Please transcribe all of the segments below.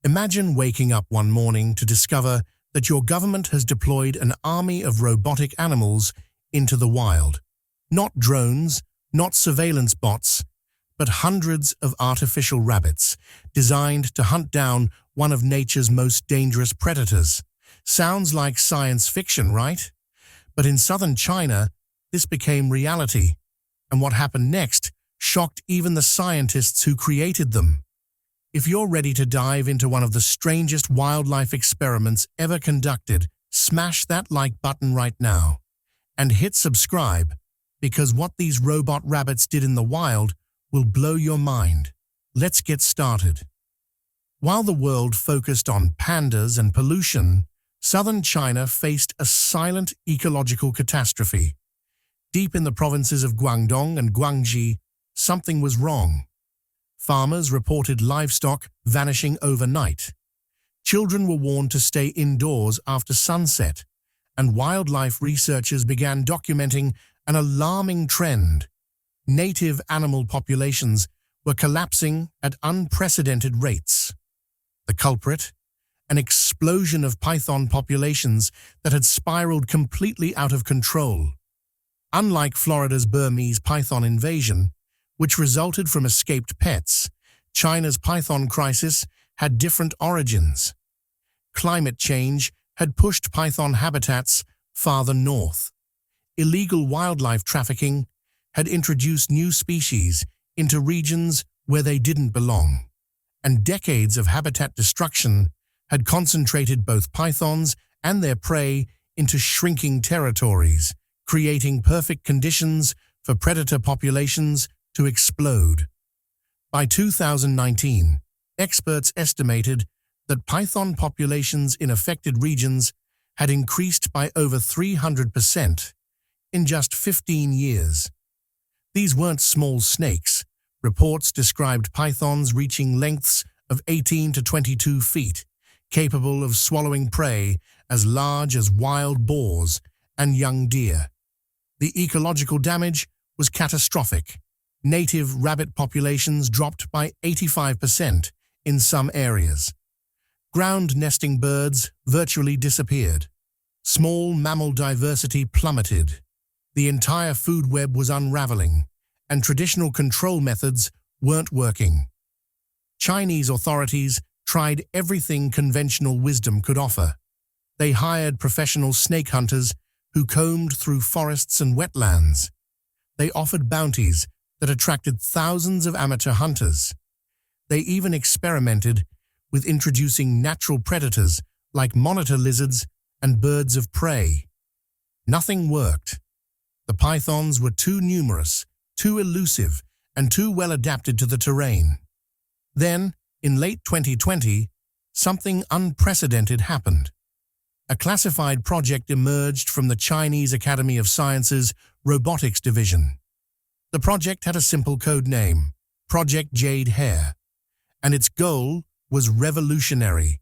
Imagine waking up one morning to discover that your government has deployed an army of robotic animals into the wild. Not drones, not surveillance bots, but hundreds of artificial rabbits designed to hunt down one of nature's most dangerous predators. Sounds like science fiction, right? But in southern China, this became reality, and what happened next shocked even the scientists who created them. If you're ready to dive into one of the strangest wildlife experiments ever conducted, smash that like button right now and hit subscribe, because what these robot rabbits did in the wild will blow your mind. Let's get started. While the world focused on pandas and pollution, southern China faced a silent ecological catastrophe. Deep in the provinces of Guangdong and Guangxi, something was wrong. Farmers reported livestock vanishing overnight. Children were warned to stay indoors after sunset, and wildlife researchers began documenting an alarming trend. Native animal populations were collapsing at unprecedented rates. The culprit? An explosion of python populations that had spiraled completely out of control. Unlike Florida's Burmese python invasion, which resulted from escaped pets, China's python crisis had different origins. Climate change had pushed python habitats farther north. Illegal wildlife trafficking had introduced new species into regions where they didn't belong. And decades of habitat destruction had concentrated both pythons and their prey into shrinking territories, creating perfect conditions for predator populations to explode. By 2019, experts estimated that python populations in affected regions had increased by over 300% in just 15 years. These weren't small snakes. Reports described pythons reaching lengths of 18 to 22 feet, capable of swallowing prey as large as wild boars and young deer. The ecological damage was catastrophic. Native rabbit populations dropped by 85% in some areas. Ground nesting birds virtually disappeared. Small mammal diversity plummeted. The entire food web was unraveling, and traditional control methods weren't working. Chinese authorities tried everything conventional wisdom could offer. They hired professional snake hunters who combed through forests and wetlands. They offered bounties that attracted thousands of amateur hunters. They even experimented with introducing natural predators like monitor lizards and birds of prey. Nothing worked. The pythons were too numerous, too elusive, and too well adapted to the terrain. Then, in late 2020, something unprecedented happened. A classified project emerged from the Chinese Academy of Sciences Robotics Division. The project had a simple code name, Project Jade Hair, and its goal was revolutionary: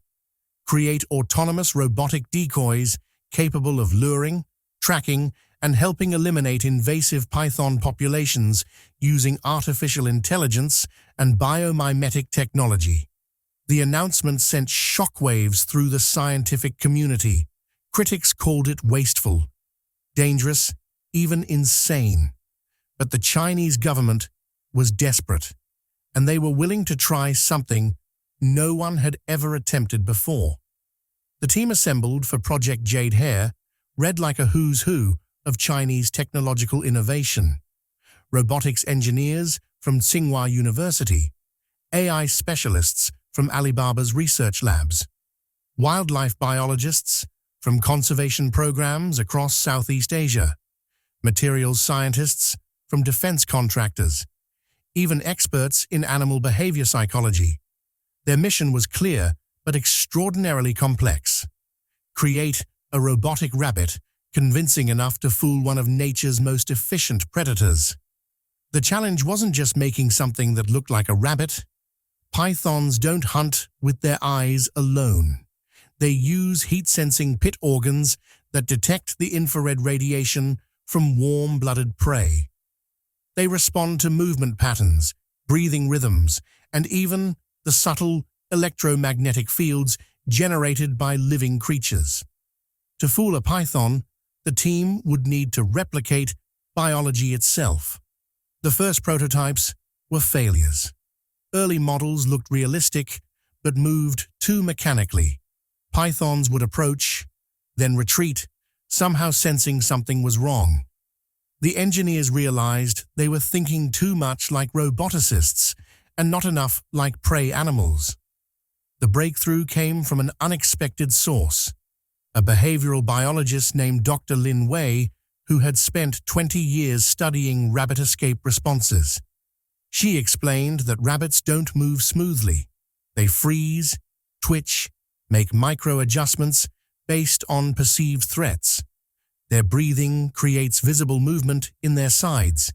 create autonomous robotic decoys capable of luring, tracking, and helping eliminate invasive python populations using artificial intelligence and biomimetic technology. The announcement sent shockwaves through the scientific community. Critics called it wasteful, dangerous, even insane. But the Chinese government was desperate, and they were willing to try something no one had ever attempted before. The team assembled for Project Jade Hair read like a who's who of Chinese technological innovation. Robotics engineers from Tsinghua University, AI specialists from Alibaba's research labs, wildlife biologists from conservation programs across Southeast Asia, materials scientists from defense contractors, even experts in animal behavior psychology. Their mission was clear but extraordinarily complex: create a robotic rabbit convincing enough to fool one of nature's most efficient predators. The challenge wasn't just making something that looked like a rabbit. Pythons don't hunt with their eyes alone. They use heat-sensing pit organs that detect the infrared radiation from warm-blooded prey. They respond to movement patterns, breathing rhythms, and even the subtle electromagnetic fields generated by living creatures. To fool a python, the team would need to replicate biology itself. The first prototypes were failures. Early models looked realistic, but moved too mechanically. Pythons would approach, then retreat, somehow sensing something was wrong. The engineers realized they were thinking too much like roboticists and not enough like prey animals. The breakthrough came from an unexpected source, a behavioral biologist named Dr. Lin Wei, who had spent 20 years studying rabbit escape responses. She explained that rabbits don't move smoothly. They freeze, twitch, make micro-adjustments based on perceived threats. Their breathing creates visible movement in their sides.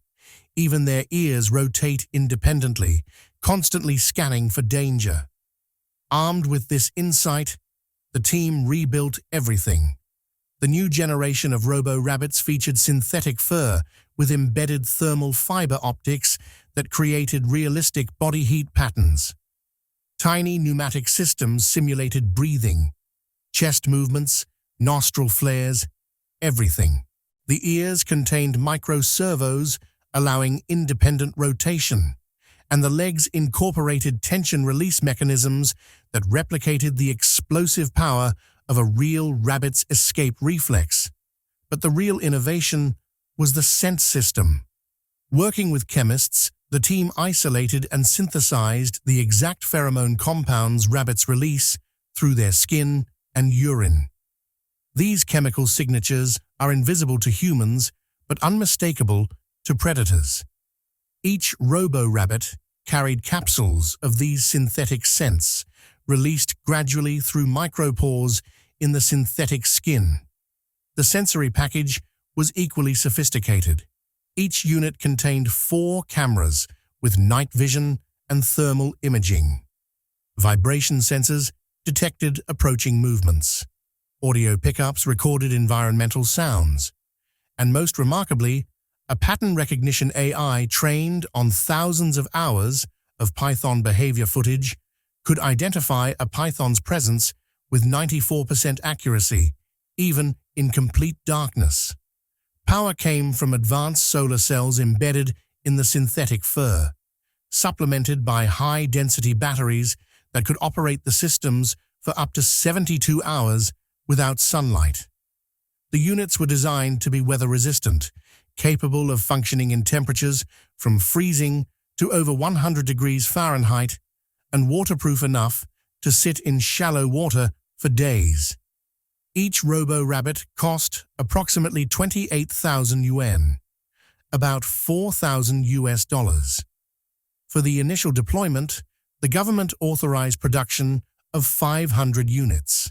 Even their ears rotate independently, constantly scanning for danger. Armed with this insight, the team rebuilt everything. The new generation of robo-rabbits featured synthetic fur with embedded thermal fiber optics that created realistic body heat patterns. Tiny pneumatic systems simulated breathing, chest movements, nostril flares, everything. The ears contained micro-servos allowing independent rotation, and the legs incorporated tension-release mechanisms that replicated the explosive power of a real rabbit's escape reflex. But the real innovation was the scent system. Working with chemists, the team isolated and synthesized the exact pheromone compounds rabbits release through their skin and urine. These chemical signatures are invisible to humans, but unmistakable to predators. Each robo-rabbit carried capsules of these synthetic scents, released gradually through micropores in the synthetic skin. The sensory package was equally sophisticated. Each unit contained 4 cameras with night vision and thermal imaging. Vibration sensors detected approaching movements. Audio pickups recorded environmental sounds. And most remarkably, a pattern recognition AI trained on thousands of hours of python behavior footage could identify a python's presence with 94% accuracy, even in complete darkness. Power came from advanced solar cells embedded in the synthetic fur, supplemented by high-density batteries that could operate the systems for up to 72 hours without sunlight. The units were designed to be weather-resistant, capable of functioning in temperatures from freezing to over 100 degrees Fahrenheit, and waterproof enough to sit in shallow water for days. Each robo-rabbit cost approximately 28,000 yuan, about $4,000. For the initial deployment, the government authorized production of 500 units.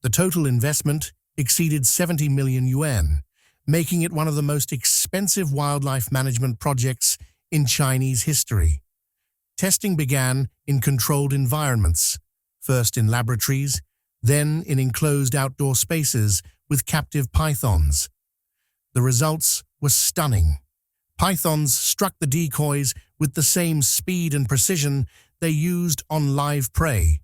The total investment exceeded 70 million yuan, making it one of the most expensive wildlife management projects in Chinese history. Testing began in controlled environments, first in laboratories, then in enclosed outdoor spaces with captive pythons. The results were stunning. Pythons struck the decoys with the same speed and precision they used on live prey.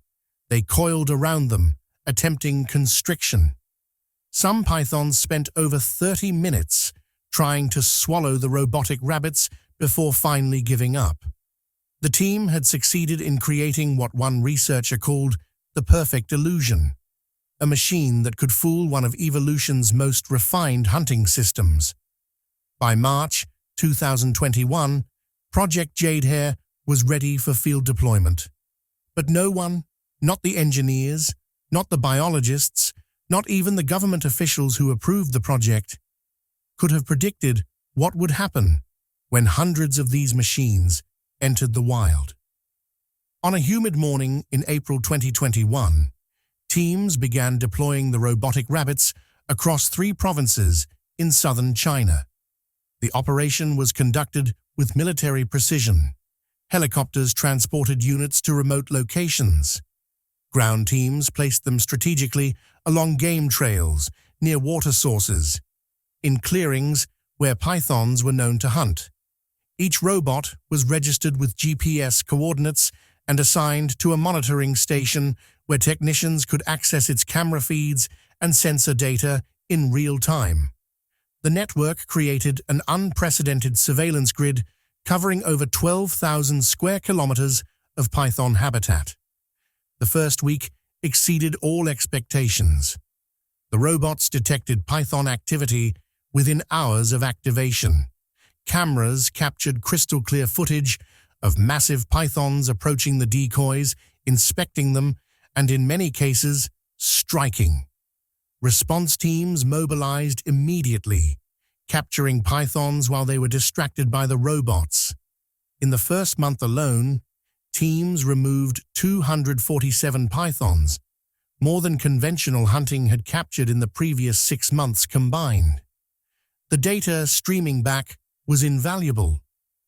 They coiled around them, attempting constriction. Some pythons spent over 30 minutes trying to swallow the robotic rabbits before finally giving up. The team had succeeded in creating what one researcher called the perfect illusion, a machine that could fool one of evolution's most refined hunting systems. By March 2021, Project Jade Hair was ready for field deployment. But no one, not the engineers, not the biologists, not even the government officials who approved the project, could have predicted what would happen when hundreds of these machines entered the wild. On a humid morning in April 2021, teams began deploying the robotic rabbits across 3 provinces in southern China. The operation was conducted with military precision. Helicopters transported units to remote locations. Ground teams placed them strategically along game trails, near water sources, in clearings where pythons were known to hunt. Each robot was registered with GPS coordinates and assigned to a monitoring station where technicians could access its camera feeds and sensor data in real time. The network created an unprecedented surveillance grid covering over 12,000 square kilometers of python habitat. The first week exceeded all expectations. The robots detected python activity within hours of activation. Cameras captured crystal-clear footage of massive pythons approaching the decoys, inspecting them, and in many cases, striking. Response teams mobilized immediately, capturing pythons while they were distracted by the robots. In the first month alone, teams removed 247 pythons, more than conventional hunting had captured in the previous 6 months combined. The data streaming back was invaluable.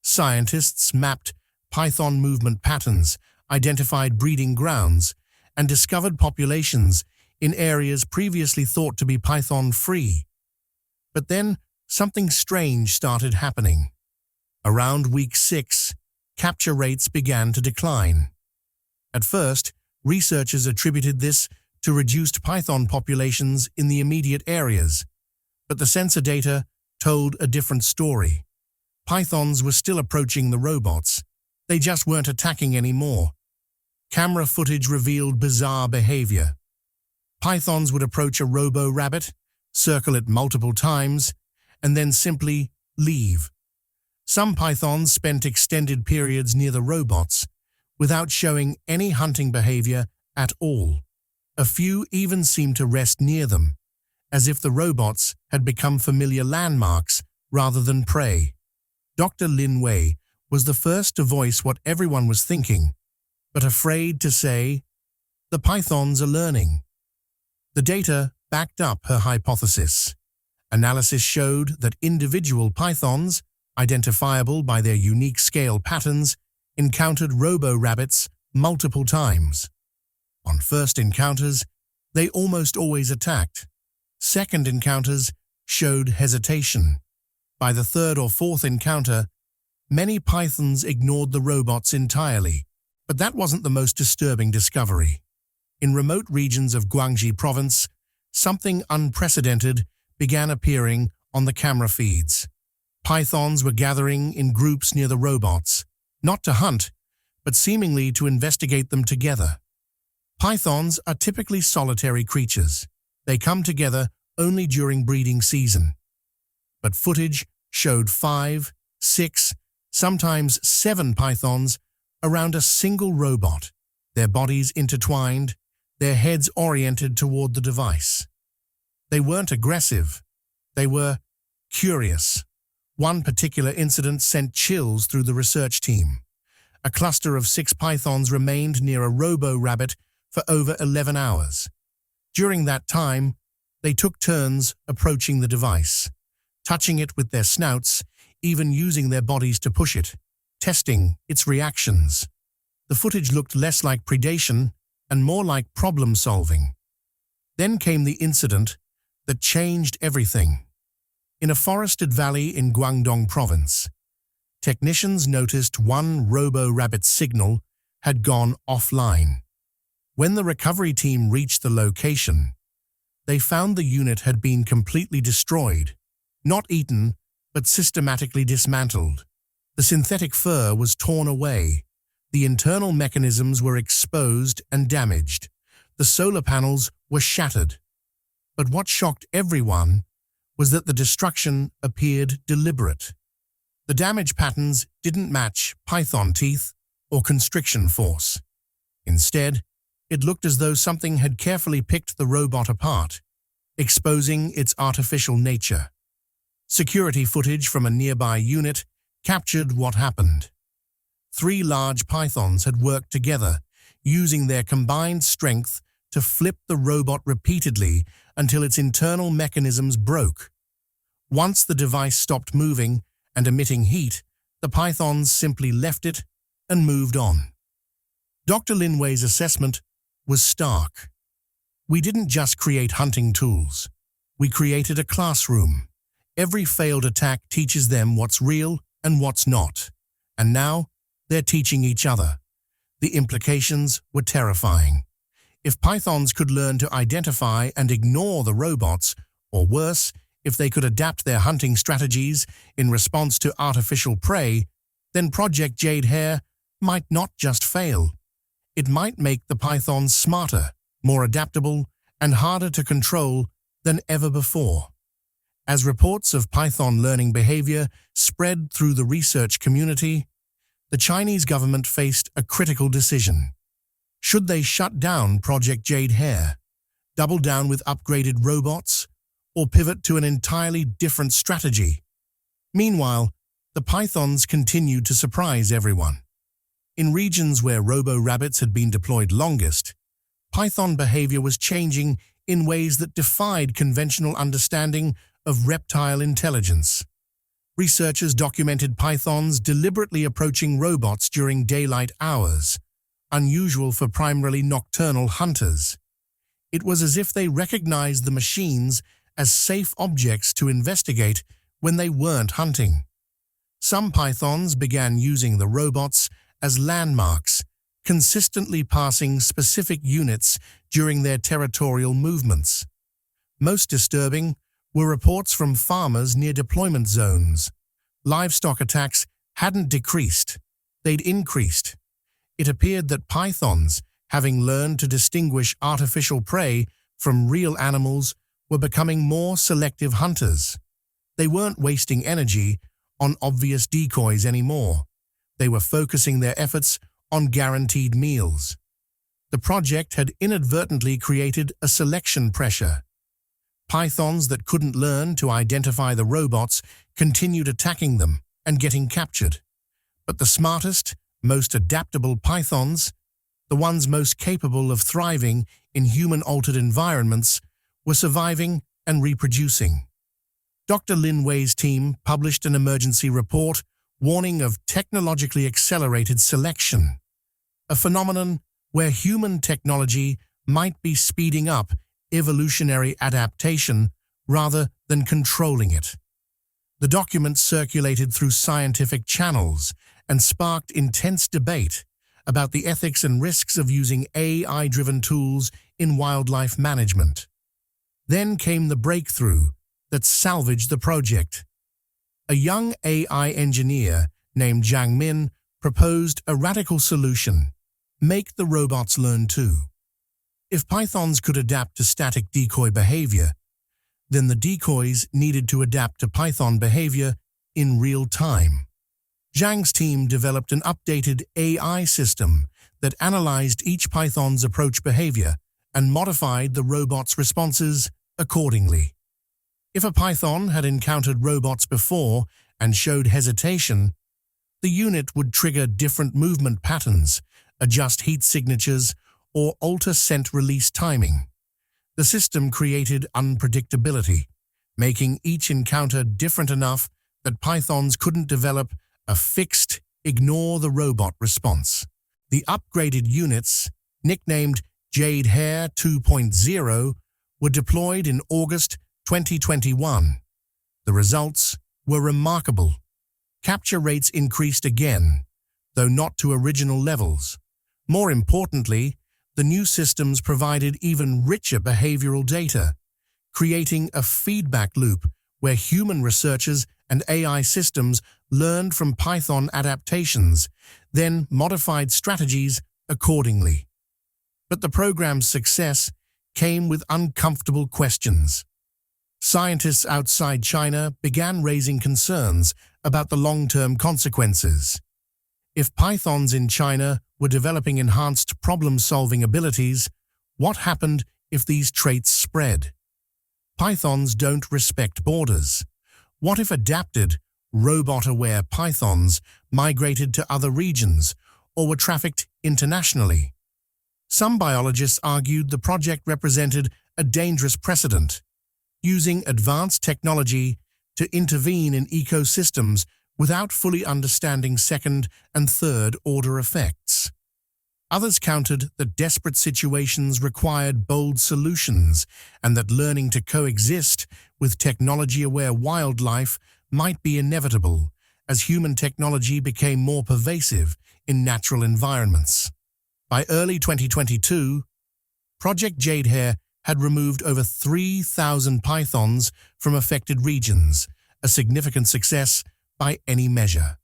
Scientists mapped python movement patterns, identified breeding grounds, and discovered populations in areas previously thought to be python-free. But then, something strange started happening. Around week 6, capture rates began to decline. At first, researchers attributed this to reduced python populations in the immediate areas, but the sensor data told a different story. Pythons were still approaching the robots. They just weren't attacking anymore. Camera footage revealed bizarre behavior. Pythons would approach a robo-rabbit, circle it multiple times, and then simply leave. Some pythons spent extended periods near the robots without showing any hunting behavior at all. A few even seemed to rest near them, as if the robots had become familiar landmarks rather than prey. Dr. Lin Wei was the first to voice what everyone was thinking, but afraid to say, "The pythons are learning." The data backed up her hypothesis. Analysis showed that individual pythons, identifiable by their unique scale patterns, encountered robo-rabbits multiple times. On first encounters, they almost always attacked. Second encounters showed hesitation. By the third or fourth encounter, many pythons ignored the robots entirely. But that wasn't the most disturbing discovery. In remote regions of Guangxi province, something unprecedented began appearing on the camera feeds. Pythons were gathering in groups near the robots, not to hunt, but seemingly to investigate them together. Pythons are typically solitary creatures. They come together only during breeding season. But footage showed 5, 6, sometimes 7 pythons around a single robot, their bodies intertwined, their heads oriented toward the device. They weren't aggressive. They were curious. One particular incident sent chills through the research team. A cluster of 6 pythons remained near a robo-rabbit for over 11 hours. During that time, they took turns approaching the device, touching it with their snouts, even using their bodies to push it, testing its reactions. The footage looked less like predation and more like problem-solving. Then came the incident that changed everything. In a forested valley in Guangdong province, technicians noticed one robo-rabbit signal had gone offline. When the recovery team reached the location, they found the unit had been completely destroyed, not eaten, but systematically dismantled. The synthetic fur was torn away. The internal mechanisms were exposed and damaged. The solar panels were shattered. But what shocked everyone was that the destruction appeared deliberate. The damage patterns didn't match python teeth or constriction force. Instead, it looked as though something had carefully picked the robot apart, exposing its artificial nature. Security footage from a nearby unit captured what happened. 3 large pythons had worked together, using their combined strength to flip the robot repeatedly until its internal mechanisms broke. Once the device stopped moving and emitting heat, the pythons simply left it and moved on. Dr. Lin Wei's assessment was stark. We didn't just create hunting tools. We created a classroom. Every failed attack teaches them what's real and what's not. And now, they're teaching each other. The implications were terrifying. If pythons could learn to identify and ignore the robots, or worse, if they could adapt their hunting strategies in response to artificial prey, then Project Jade Hair might not just fail. It might make the pythons smarter, more adaptable, and harder to control than ever before. As reports of python learning behavior spread through the research community, the Chinese government faced a critical decision. Should they shut down Project Jade Hair, double down with upgraded robots, or pivot to an entirely different strategy? Meanwhile, the pythons continued to surprise everyone. In regions where robo-rabbits had been deployed longest, python behavior was changing in ways that defied conventional understanding of reptile intelligence. Researchers documented pythons deliberately approaching robots during daylight hours, unusual for primarily nocturnal hunters. It was as if they recognized the machines as safe objects to investigate when they weren't hunting. Some pythons began using the robots as landmarks, consistently passing specific units during their territorial movements. Most disturbing were reports from farmers near deployment zones. Livestock attacks hadn't decreased, they'd increased. It appeared that pythons, having learned to distinguish artificial prey from real animals, were becoming more selective hunters. They weren't wasting energy on obvious decoys anymore. They were focusing their efforts on guaranteed meals. The project had inadvertently created a selection pressure. Pythons that couldn't learn to identify the robots continued attacking them and getting captured. But the smartest, most adaptable pythons, the ones most capable of thriving in human-altered environments, were surviving and reproducing. Dr. Lin Wei's team published an emergency report warning of technologically accelerated selection, a phenomenon where human technology might be speeding up evolutionary adaptation rather than controlling it. The document circulated through scientific channels and sparked intense debate about the ethics and risks of using AI-driven tools in wildlife management. Then came the breakthrough that salvaged the project. A young AI engineer named Jiang Min proposed a radical solution: make the robots learn too. If pythons could adapt to static decoy behavior, then the decoys needed to adapt to python behavior in real time. Jiang's team developed an updated AI system that analyzed each python's approach behavior and modified the robot's responses accordingly. If a python had encountered robots before and showed hesitation, the unit would trigger different movement patterns, adjust heat signatures, or alter scent release timing. The system created unpredictability, making each encounter different enough that pythons couldn't develop a fixed, ignore the robot response. The upgraded units, nicknamed Jade Hair 2.0, were deployed in August 2021. The results were remarkable. Capture rates increased again, though not to original levels. More importantly, the new systems provided even richer behavioral data, creating a feedback loop where human researchers and AI systems learned from Python adaptations, then modified strategies accordingly. But the program's success came with uncomfortable questions. Scientists outside China began raising concerns about the long-term consequences. If pythons in China were developing enhanced problem-solving abilities, what happened if these traits spread? Pythons don't respect borders. What if adapted, robot-aware pythons migrated to other regions or were trafficked internationally? Some biologists argued the project represented a dangerous precedent, using advanced technology to intervene in ecosystems without fully understanding second- and third-order effects. Others countered that desperate situations required bold solutions and that learning to coexist with technology-aware wildlife might be inevitable as human technology became more pervasive in natural environments. By early 2022, Project Jade Hair had removed over 3,000 pythons from affected regions, a significant success by any measure.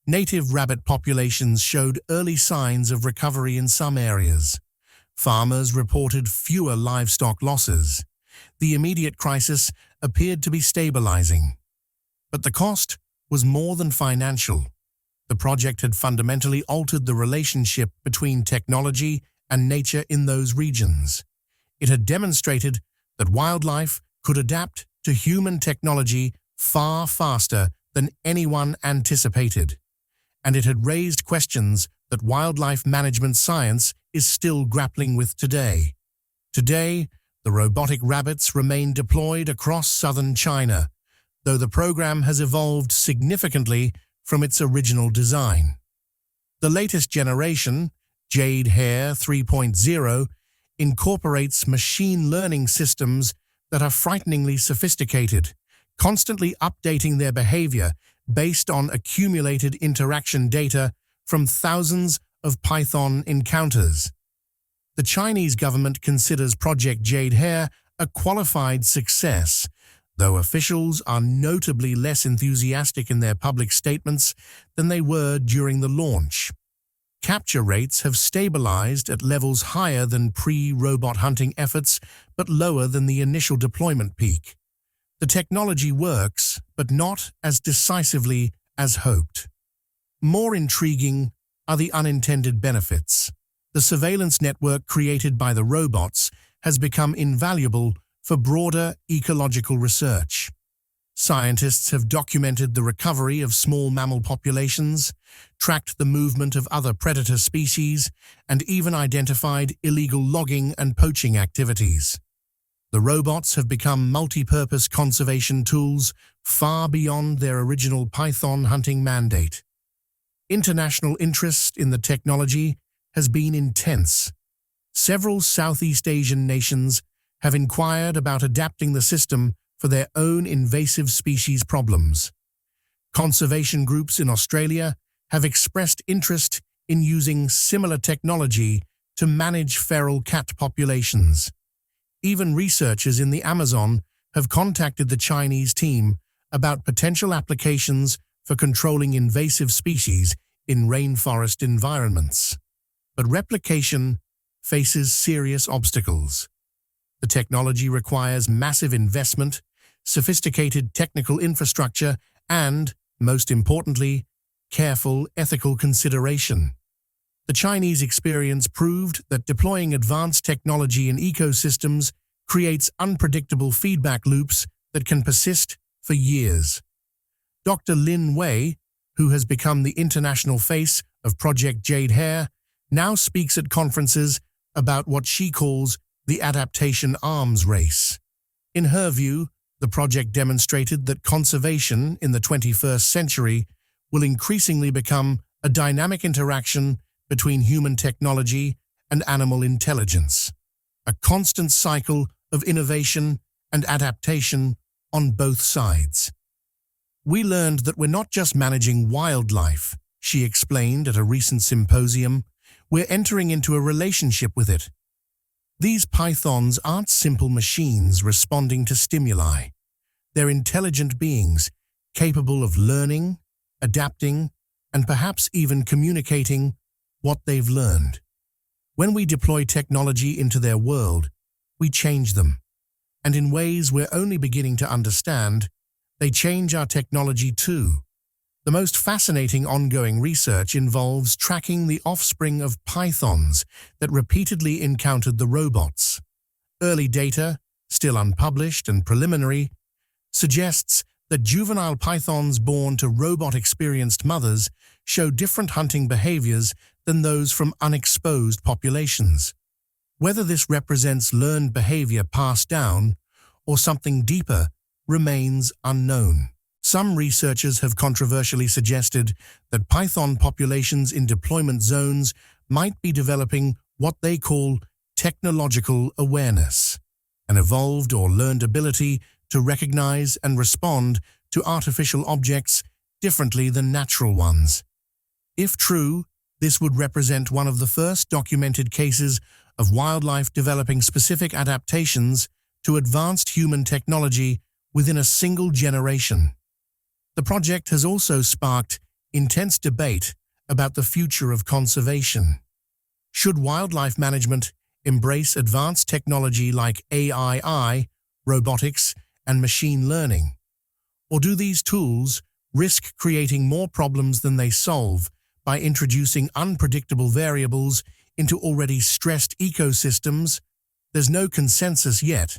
Native rabbit populations showed early signs of recovery in some areas. Farmers reported fewer livestock losses. The immediate crisis appeared to be stabilizing. But the cost was more than financial. The project had fundamentally altered the relationship between technology and nature in those regions. It had demonstrated that wildlife could adapt to human technology far faster than anyone anticipated. And it had raised questions that wildlife management science is still grappling with today. Today, the robotic rabbits remain deployed across southern China, though the program has evolved significantly from its original design. The latest generation, Jade Hair 3.0, incorporates machine learning systems that are frighteningly sophisticated, constantly updating their behavior based on accumulated interaction data from thousands of python encounters. The Chinese government considers Project Jade Hair a qualified success, though officials are notably less enthusiastic in their public statements than they were during the launch. Capture rates have stabilized at levels higher than pre-robot hunting efforts, but lower than the initial deployment peak. The technology works, but not as decisively as hoped. More intriguing are the unintended benefits. The surveillance network created by the robots has become invaluable for broader ecological research. Scientists have documented the recovery of small mammal populations, tracked the movement of other predator species, and even identified illegal logging and poaching activities. The robots have become multi-purpose conservation tools far beyond their original python hunting mandate. International interest in the technology has been intense. Several Southeast Asian nations have inquired about adapting the system for their own invasive species problems. Conservation groups in Australia have expressed interest in using similar technology to manage feral cat populations. Even researchers in the Amazon have contacted the Chinese team about potential applications for controlling invasive species in rainforest environments. But replication faces serious obstacles. The technology requires massive investment, sophisticated technical infrastructure, and, most importantly, careful ethical consideration. The Chinese experience proved that deploying advanced technology in ecosystems creates unpredictable feedback loops that can persist for years. Dr. Lin Wei, who has become the international face of Project Jade Hair, now speaks at conferences about what she calls the adaptation arms race. In her view, the project demonstrated that conservation in the 21st century will increasingly become a dynamic interaction between human technology and animal intelligence, a constant cycle of innovation and adaptation on both sides. We learned that we're not just managing wildlife, she explained at a recent symposium. We're entering into a relationship with it. These pythons aren't simple machines responding to stimuli. They're intelligent beings, capable of learning, adapting, and perhaps even communicating what they've learned. When we deploy technology into their world, we change them. And in ways we're only beginning to understand, they change our technology too. The most fascinating ongoing research involves tracking the offspring of pythons that repeatedly encountered the robots. Early data, still unpublished and preliminary, suggests that juvenile pythons born to robot-experienced mothers show different hunting behaviors than those from unexposed populations. Whether this represents learned behavior passed down or something deeper remains unknown. Some researchers have controversially suggested that python populations in deployment zones might be developing what they call technological awareness, an evolved or learned ability to recognize and respond to artificial objects differently than natural ones. If true, This would represent one of the first documented cases of wildlife developing specific adaptations to advanced human technology within a single generation. The project has also sparked intense debate about the future of conservation. Should wildlife management embrace advanced technology like AI, robotics, and machine learning? Or do these tools risk creating more problems than they solve by introducing unpredictable variables into already stressed ecosystems? There's no consensus yet.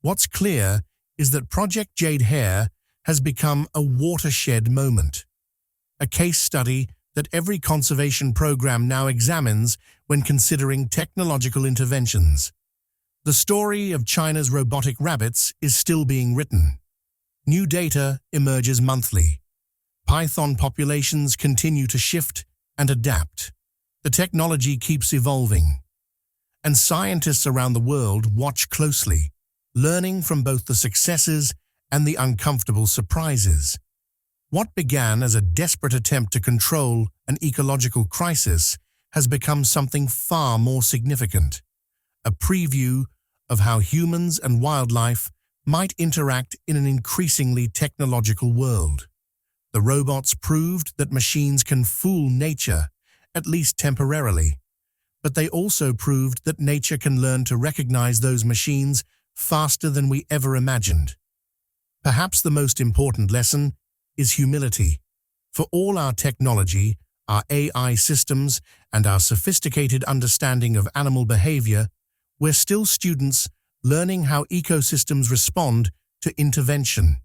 What's clear is that Project Jade Hair has become a watershed moment, a case study that every conservation program now examines when considering technological interventions. The story of China's robotic rabbits is still being written. New data emerges monthly. Python populations continue to shift and adapt. The technology keeps evolving, and scientists around the world watch closely, learning from both the successes and the uncomfortable surprises. What began as a desperate attempt to control an ecological crisis has become something far more significant, a preview of how humans and wildlife might interact in an increasingly technological world. The robots proved that machines can fool nature, at least temporarily, but they also proved that nature can learn to recognize those machines faster than we ever imagined. Perhaps the most important lesson is humility. For all our technology, our AI systems, and our sophisticated understanding of animal behavior, we're still students learning how ecosystems respond to intervention.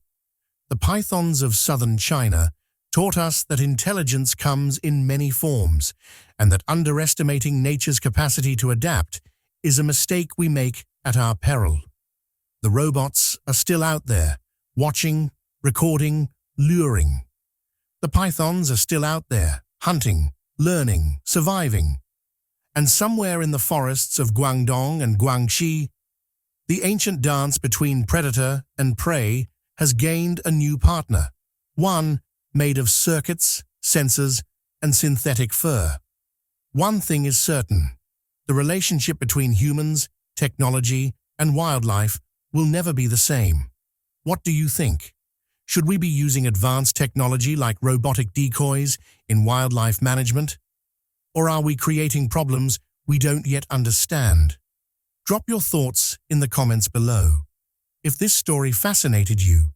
The pythons of southern China taught us that intelligence comes in many forms, and that underestimating nature's capacity to adapt is a mistake we make at our peril. The robots are still out there, watching, recording, luring. The pythons are still out there, hunting, learning, surviving. And somewhere in the forests of Guangdong and Guangxi, the ancient dance between predator and prey has gained a new partner, one made of circuits, sensors, and synthetic fur. One thing is certain: the relationship between humans, technology, and wildlife will never be the same. What do you think? Should we be using advanced technology like robotic decoys in wildlife management? Or are we creating problems we don't yet understand? Drop your thoughts in the comments below. If this story fascinated you,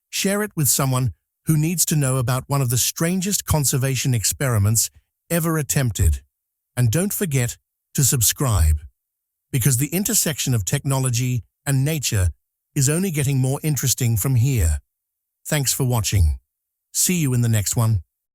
share it with someone who needs to know about one of the strangest conservation experiments ever attempted. And don't forget to subscribe, because the intersection of technology and nature is only getting more interesting from here. Thanks for watching. See you in the next one.